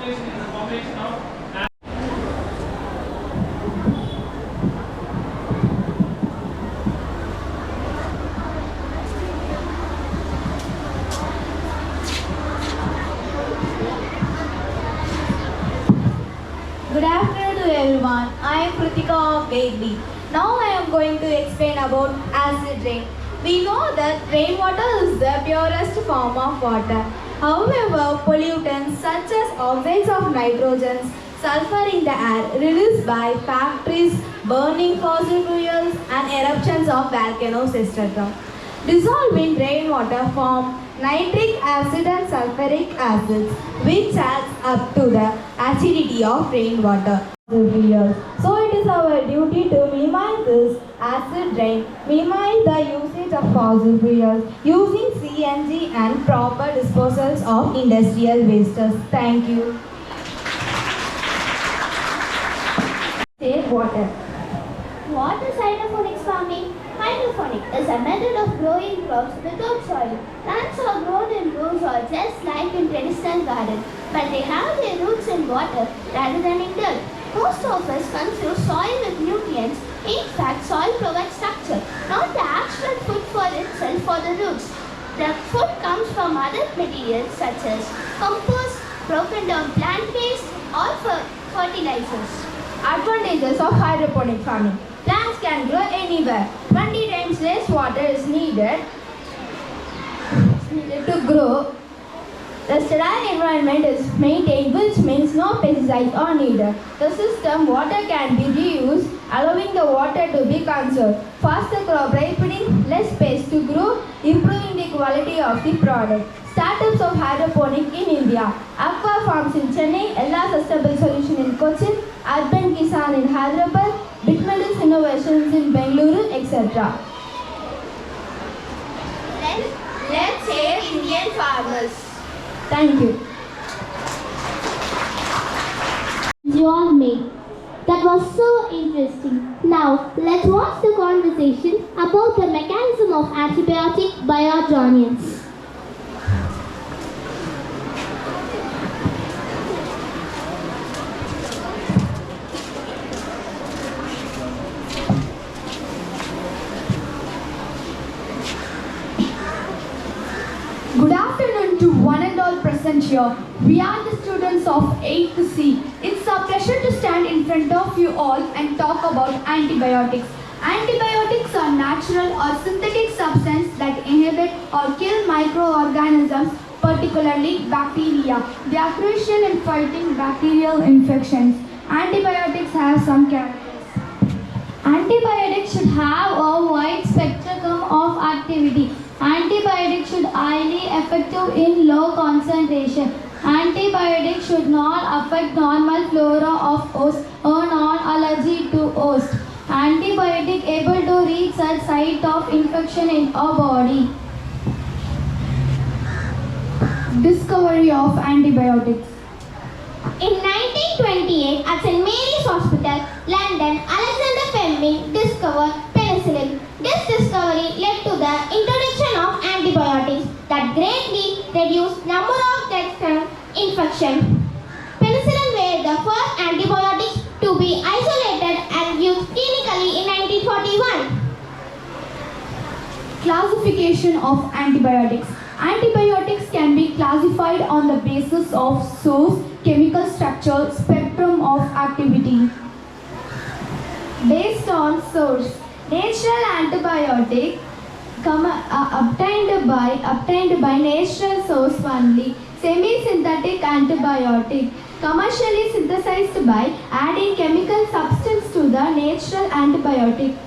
population is the population of. Good afternoon to everyone. I am Kritika of grade B. Now I am going to explain about acid rain. We know that rainwater is the purest form of water. However, pollutants such as oxides of nitrogen, sulfur in the air released by factories, burning fossil fuels and eruptions of volcanoes etc. Dissolved in rainwater form nitric acid and sulfuric acids, which adds up to the acidity of rainwater. So it is our duty to minimize this acid rain, minimize the usage of fossil fuels, using CNG and proper disposals of industrial wastes. Thank you. Save water. What is hydroponics farming? Hydroponic is a method of growing crops without soil. Plants are grown in rows or just like in traditional garden, but they have their roots in water rather than in dirt. Most of us consume soil with nutrients. In fact, soil provides structure, not the actual food for itself for the roots. The food comes from other materials such as compost, broken down plant waste, or fertilizers. Advantages of hydroponic farming. Plants can grow anywhere. 20 times less water is needed to grow. The sterile environment is maintained, which means no pesticides are needed. The system water can be reused, allowing the water to be conserved. Faster crop ripening, less space to grow, improving the quality of the product. Startups of hydroponic in India. Aqua Farms in Chennai, Ella Sustainable Solution in Cochin, Urban Kisan in Hyderabad, Bitmedals Innovations in Bengaluru, etc. Let's save Indian farmers. Thank you. You all made. That was so interesting. Now, let's watch the conversation about the mechanism of antibiotic by our Johnians. Good afternoon to one and all present here. We are the students of 8th C. It's a pleasure to stand in front of you all and talk about antibiotics. Antibiotics are natural or synthetic substances that inhibit or kill microorganisms, particularly bacteria. They are crucial in fighting bacterial infections. Antibiotics have some characteristics. Antibiotics should have a wide spectrum of activity. Antibiotics should be highly effective in low concentration. Antibiotics should not affect normal flora of host or non-allergy to host. Antibiotic able to reach such site of infection in our body. Discovery of antibiotics. In 1928, at St. Mary's Hospital, London, Alexander Fleming discovered penicillin. This discovery led to the introduction of antibiotics that greatly reduced number of deaths from infection. Penicillin were the first antibiotics to be isolated and used clinically in 1941. Classification of antibiotics. Antibiotics can be classified on the basis of source, chemical structure, spectrum of activity. Based on source, natural antibiotic obtained by natural source only. Semi-synthetic antibiotic commercially synthesized by adding chemical substance to the natural antibiotic.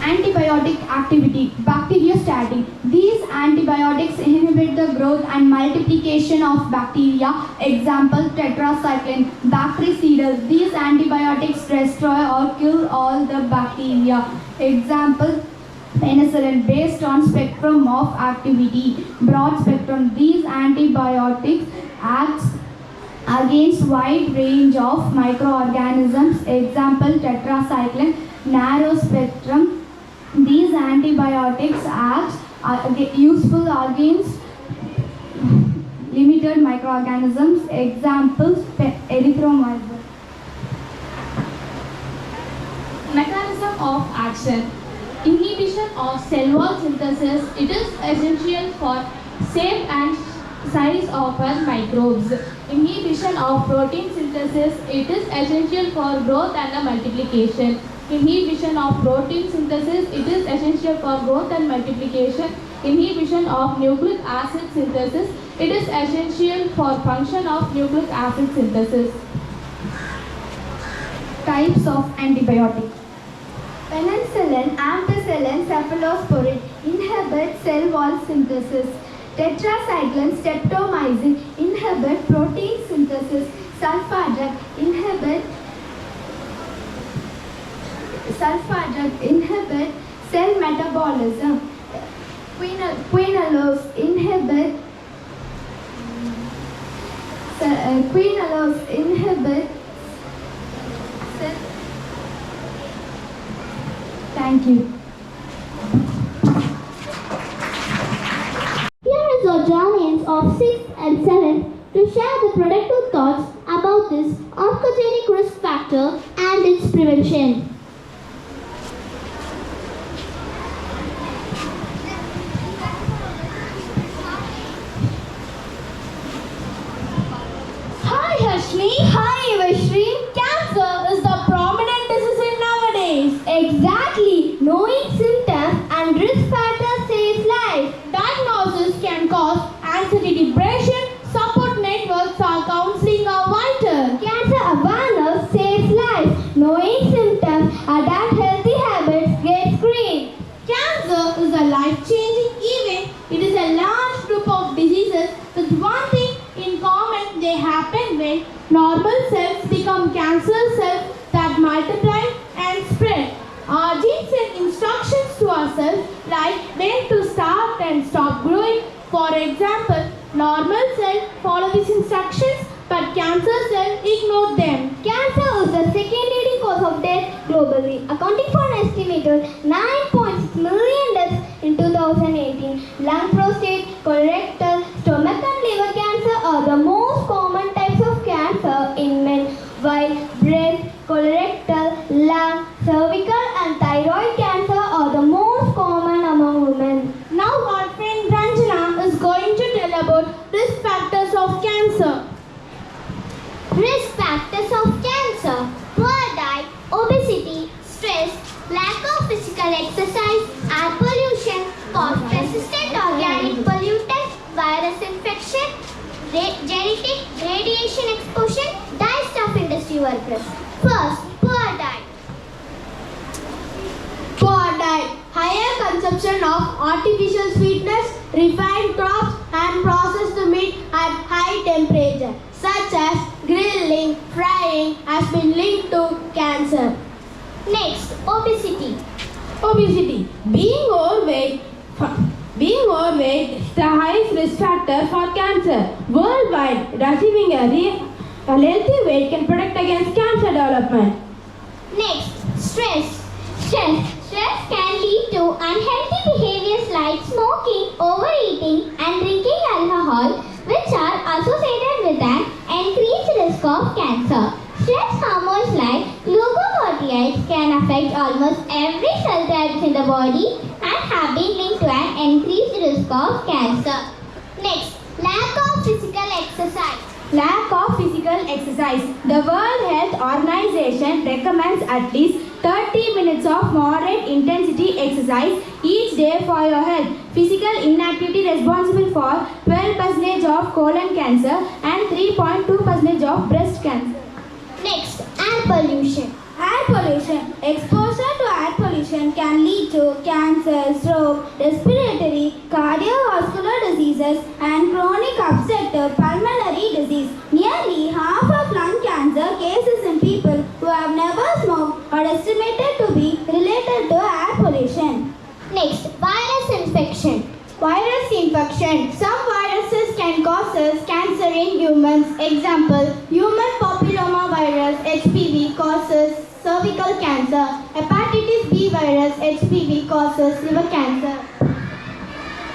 Antibiotic activity, bacteriostatic. These antibiotics inhibit the growth and multiplication of bacteria. Example, tetracycline, bactericidal. These antibiotics destroy or kill all the bacteria. Example, penicillin, based on spectrum of activity, broad spectrum. These antibiotics act against wide range of microorganisms. Example, tetracycline, narrow spectrum. These antibiotics act useful against limited microorganisms, examples erythromycin. Mechanism of action. Inhibition of cell wall synthesis. It is essential for shape and size of microbes. Inhibition of protein synthesis. It is essential for growth and multiplication. Inhibition of protein synthesis. It is essential for growth and multiplication. Inhibition of nucleic acid synthesis. It is essential for function of nucleic acid synthesis. Types of antibiotics. Penicillin, ampicillin, cephalosporin inhibit cell wall synthesis. Tetracycline, streptomycin inhibit protein synthesis. Sulfadrug inhibit cell metabolism. Quinolones inhibit Thank you. Here is our Johnnians of 6th and 7th to share the productive thoughts about this oncogenic risk factor and its prevention. Hi Harshni. Hi Vashri. Cancer is the prominent disease nowadays. Exactly. Knowing symptoms and risk factors saves lives. Diagnosis can cause anxiety, depression, support networks or counseling are vital. Cancer awareness saves lives. Knowing symptoms, adapt healthy habits, get screened. Cancer is a life-changing event. It is a large group of diseases with one thing in common. They happen when normal cells become cancer cells that multiply and spread. Our genes send instructions to our cells like when to start and stop growing. For example, normal cells follow these instructions but cancer cells ignore them. Cancer is the second leading cause of death globally, accounting for an estimated 9.6 million deaths in 2018. Lung, prostate, colorectal, stomach and liver cancer are the most common types of cancer in men, while breast, colorectal, lung, cervical and thyroid cancer are the most common among women. Now our friend Ranjana is going to tell about risk factors of cancer. Risk factors of cancer: poor diet, obesity, stress, lack of physical exercise, air pollution, persistent organic pollutants, virus infection, genetic radiation exposure, dye-stuff industry workers. First, poor diet. Poor diet. Higher consumption of artificial sweetness, refined crops and processed meat at high temperature, such as grilling, frying, has been linked to cancer. Next, obesity. Obesity. Being overweight is the highest risk factor for cancer. Worldwide, achieving a healthy weight can protect against cancer development. Next, stress. Stress can lead to unhealthy behaviors like smoking, overeating and drinking alcohol, which are associated with an increased risk of cancer. Stress hormones like glucocorticoids can affect almost every cell type in the body and have been linked to an increased risk of cancer. Next, lack of physical exercise. Lack of physical exercise. The World Health Organization recommends at least 30 minutes of moderate intensity exercise each day for your health. Physical inactivity responsible for 12% of colon cancer and 3.2% of breast cancer. Next, air pollution. Air pollution. Exposure to air pollution can lead to cancer, stroke, respiratory, cardiovascular diseases and chronic obstructive pulmonary disease. Nearly half of lung cancer cases in people who have never smoked are estimated to be related to air pollution. Next, virus infection. Virus infection. Some viruses can cause cancer in humans. Example, human papilloma virus HPV causes cervical cancer. Hepatitis B virus HPV causes liver cancer.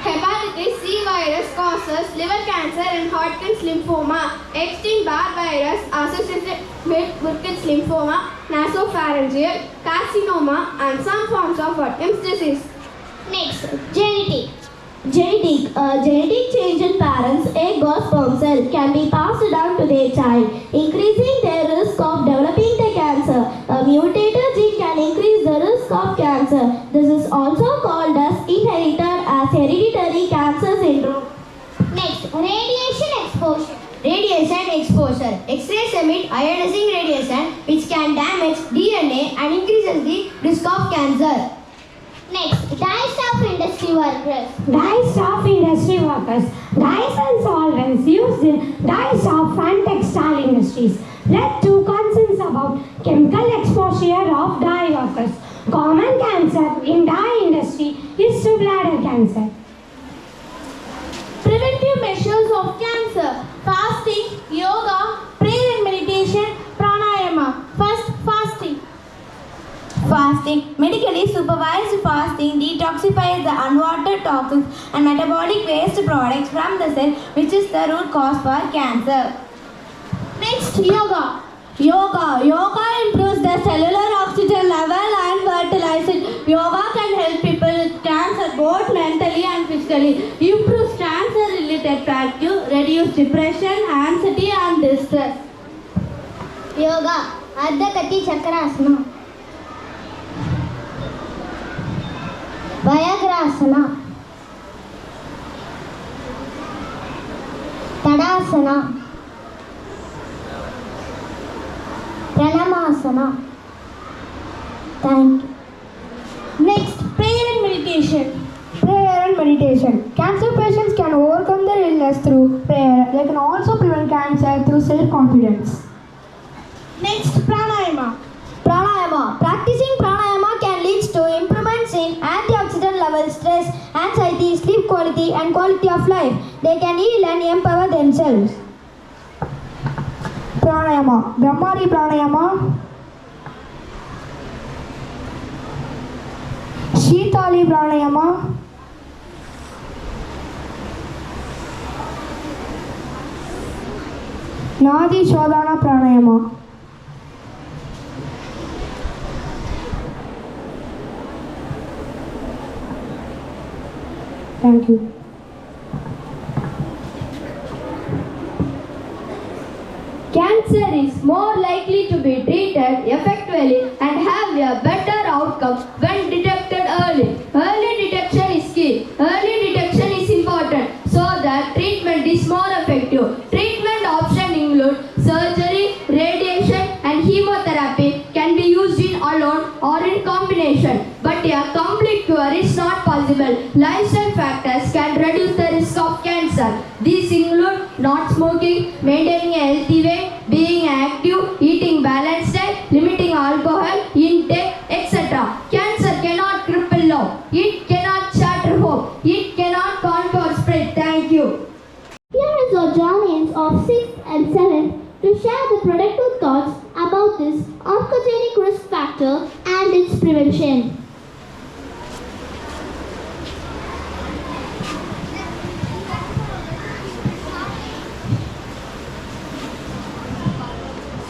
Hepatitis C virus virus causes liver cancer and Hodgkin's lymphoma. Epstein-Barr virus associated with Burkitt's lymphoma, nasopharyngeal carcinoma, and some forms of Hodgkin's disease. Next, genetic. Genetic change in parents' egg or sperm cell can be passed down to their child, increasing their risk of developing the cancer. A mutated gene can increase the risk of cancer. This is also called as inherited as hereditary cancer syndrome. Next, radiation exposure. Radiation exposure. X-rays emit ionizing radiation which can damage DNA and increases the risk of cancer. Next, dyes of industry workers. Dyes of industry workers. Dyes and solvents used in dyes of and textile industries led to concerns about chemical exposure of dye workers. Common cancer in dye industry is to bladder cancer. Preventive measures of cancer: fasting, yoga, prayer and meditation, pranayama. First, fasting. Fasting. Medically supervised fasting detoxifies the unwanted toxins and metabolic waste products from the cell, which is the root cause for cancer. Next, yoga. Yoga improves the cellular oxygen level and fertilizes. Yoga can help people with cancer both mentally and physically. Improves cancer-related fatigue, reduce depression, anxiety, and distress. Yoga. Ardha Kati Chakrasana. Vayagrasana. Tadasana. Pranamasana. Thank you. Next, prayer and meditation. Prayer and meditation. Cancer patients can overcome their illness through prayer. They can also prevent cancer through self-confidence. Next, pranayama. Pranayama. Practicing pranayama can lead to improvements in antioxidant levels, stress, anxiety, sleep quality, and quality of life. They can heal and empower themselves. Pranayama. Brahmari Pranayama. Shitali Pranayama. Nadi Shodhana Pranayama. Thank you. Cancer is more likely to be treated effectively and have a better outcome when detected early. Early detection is key. Early detection is important so that treatment is more effective. Treatment options include surgery, radiation, and chemotherapy can be used in alone or in combination. But a complete cure is not possible. Lifestyle factors can reduce the risk of cancer. These include not smoking, maintaining a healthy weight, being active, eating balanced diet, limiting alcohol intake, etc. Cancer cannot cripple love. It cannot shatter hope. It cannot conquer spread. Thank you. Here is our Jollians of 6th and 7th to share the productive thoughts about this oncogenic risk factor and its prevention.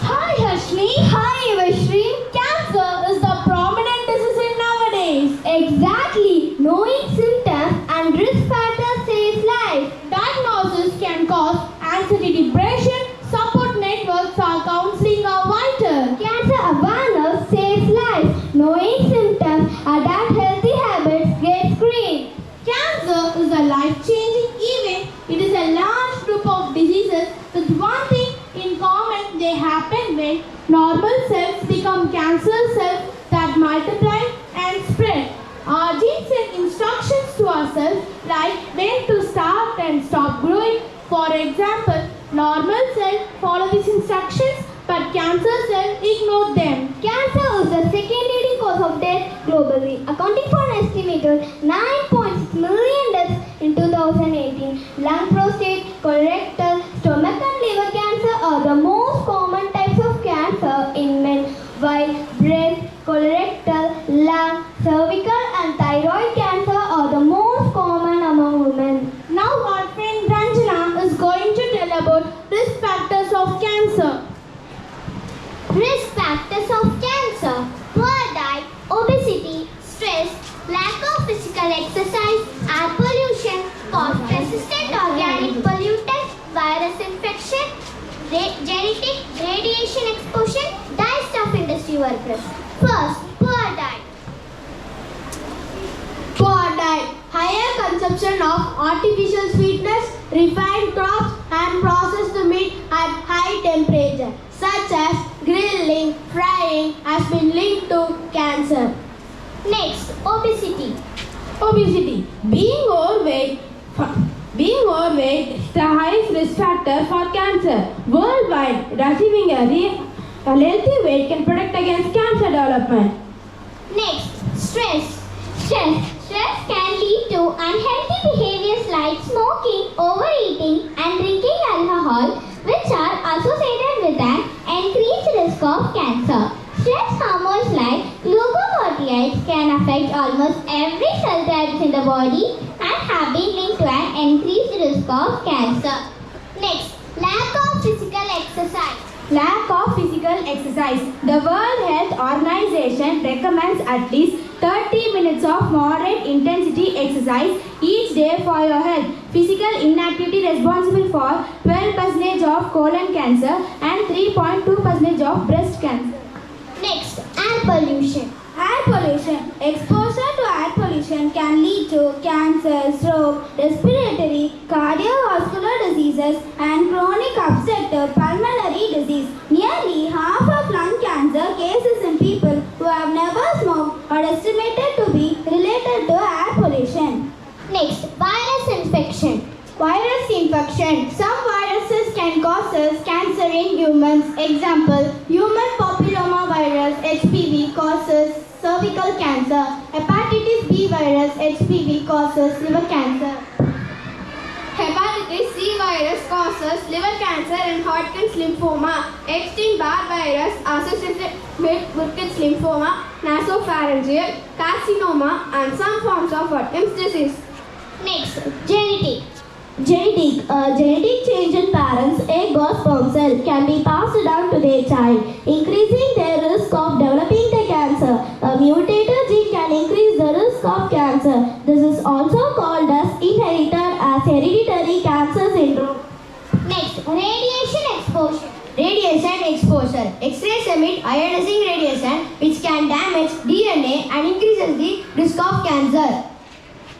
Hi Harshni. Hi Vashri. Cancer is the prominent disease nowadays. Exactly. Knowing symptoms and risk factors saves life. Diagnosis can cause anxiety, depression, support networks or counseling are vital. Cancer awareness saves life. Knowing symptoms, adapt healthy habits, get screened. Cancer is a life-changing event. It is a large group of diseases with one thing in common: they happen when normal cells become cancer cells that multiply and spread. Our genes send instructions to our cells like when to start and stop growing. For example, normal cells follow these instructions, but cancer cells ignore them. Cancer is the second leading cause of death globally, accounting for an estimated 9.6 million deaths in 2018. Lung, prostate, colorectal, stomach and liver cancer are the most common types of cancer in men, while breast, colorectal, lung, cervical and thyroid cancer are the most common among women. Now our risk factors of cancer? Risk factors of cancer: poor diet, obesity, stress, lack of physical exercise, air pollution, cough-resistant organic pollutants, virus infection, genetic radiation exposure, diet of industry workers. First, poor diet. Poor diet. Higher consumption of artificial sweetness, refined crops and processed meat at high temperature, such as grilling, frying, has been linked to cancer. Next, obesity. Obesity. Being overweight is the highest risk factor for cancer. Worldwide, achieving a healthy weight can protect against cancer development. Next, stress. Stress can lead to unhealthy behaviors like smoking, overeating, and drinking alcohol, which are associated with an increased risk of cancer. Stress hormones like glucocorticoids can affect almost every cell types in the body and have been linked to an increased risk of cancer. Next, lack of physical exercise. Lack of physical exercise. The World Health Organization recommends at least 30 minutes of moderate intensity exercise each day for your health. Physical inactivity responsible for 12% of colon cancer and 3.2% of breast cancer. Next, air pollution. Air pollution. Exposure to air pollution can lead to cancer, stroke, respiratory, cardiovascular diseases, and chronic obstructive pulmonary disease. Nearly half of lung cancer cases in people who have never smoked are estimated to be related to air pollution. Next, virus infection. Virus infection. Some viruses can cause cancer in humans. Example, human papilloma virus HPV causes cervical cancer. Hepatitis B virus HPV causes liver cancer. Hepatitis C virus causes liver cancer and Hodgkin's lymphoma. Epstein-Barr virus associated with Burkitt's lymphoma, nasopharyngeal carcinoma, and some forms of Hodgkin's disease. Next, genetic. Genetic change in parents' egg or sperm cell can be passed down to their child, increasing their risk of developing the cancer. A mutated gene can increase the risk of cancer. This is also called as inherited as hereditary cancer syndrome. Next, radiation exposure. Radiation exposure. X-rays emit ionizing radiation which can damage DNA and increases the risk of cancer.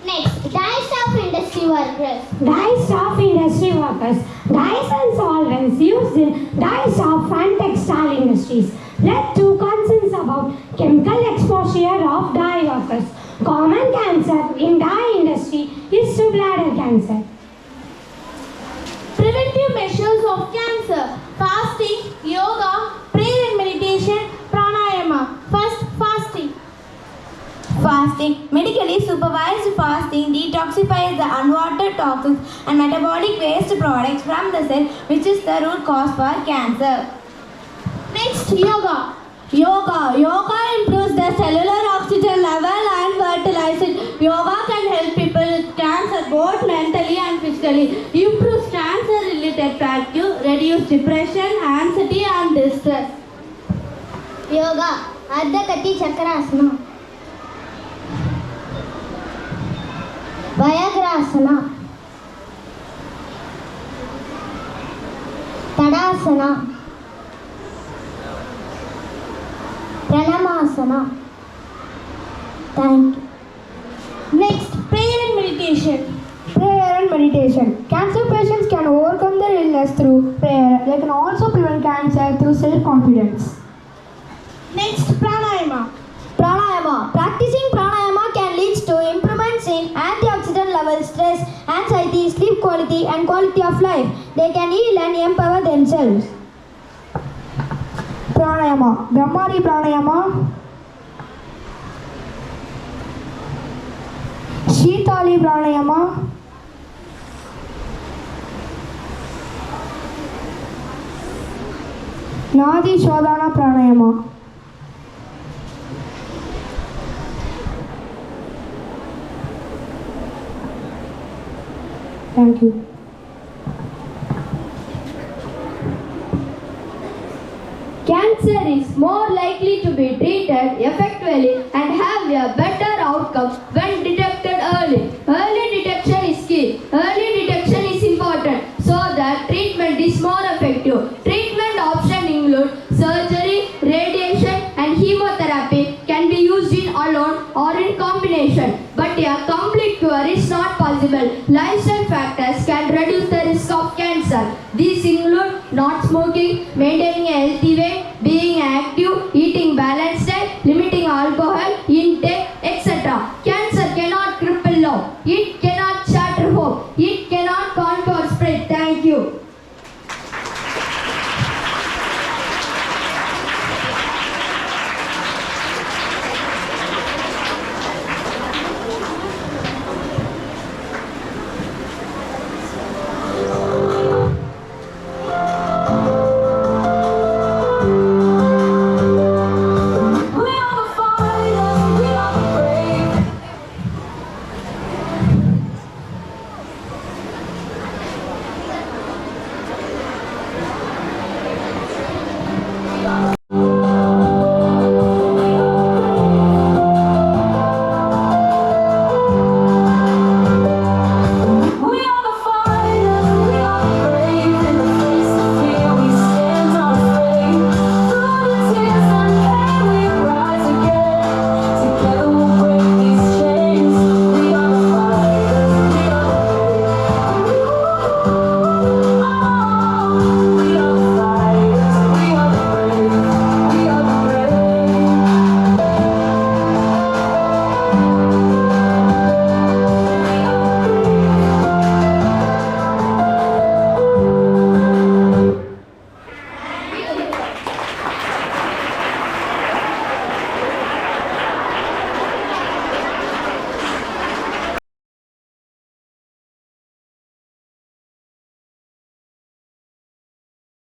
Next, dyes of industry workers. Dyes of industry workers. Dyes and solvents used in dyes of and textile industries led to concerns about chemical exposure of dye workers. Common cancer in dye industry is to bladder cancer. Preventive measures of cancer: fasting, yoga, prayer and meditation, pranayama. First, fasting. Fasting. Medically supervised fasting detoxifies the unwanted toxins and metabolic waste products from the cell, which is the root cause for cancer. Next, yoga. Yoga improves the cellular oxygen level and fertilizes. Yoga can help people with cancer both mentally and physically. Improves cancer-related fatigue, reduce depression, anxiety and distress. Yoga. Ardha Kati Chakrasana. Vayagrasana. Tadasana. Pranamasana. Thank you. Next, prayer and meditation. Prayer and meditation. Cancer patients can overcome their illness through prayer. They can also prevent cancer through self-confidence. Next, pranayama. Pranayama. Practicing pranayama can lead to improvements in antioxidant levels, stress, anxiety, sleep quality, and quality of life. They can heal and empower themselves. Pranayama. Brahmari pranayama. Shitali pranayama. Nadi Shodhana pranayama. Thank you. cancer is more likely to be treated effectively and have a better outcome when detected early. Early detection is key. Early detection is important so that treatment is more effective. Treatment options include surgery, radiation, and chemotherapy can be used in alone or in combination. But a complete cure is not possible. Lifestyle factors can reduce the risk of cancer. These include not smoking, maintaining a healthy weight, being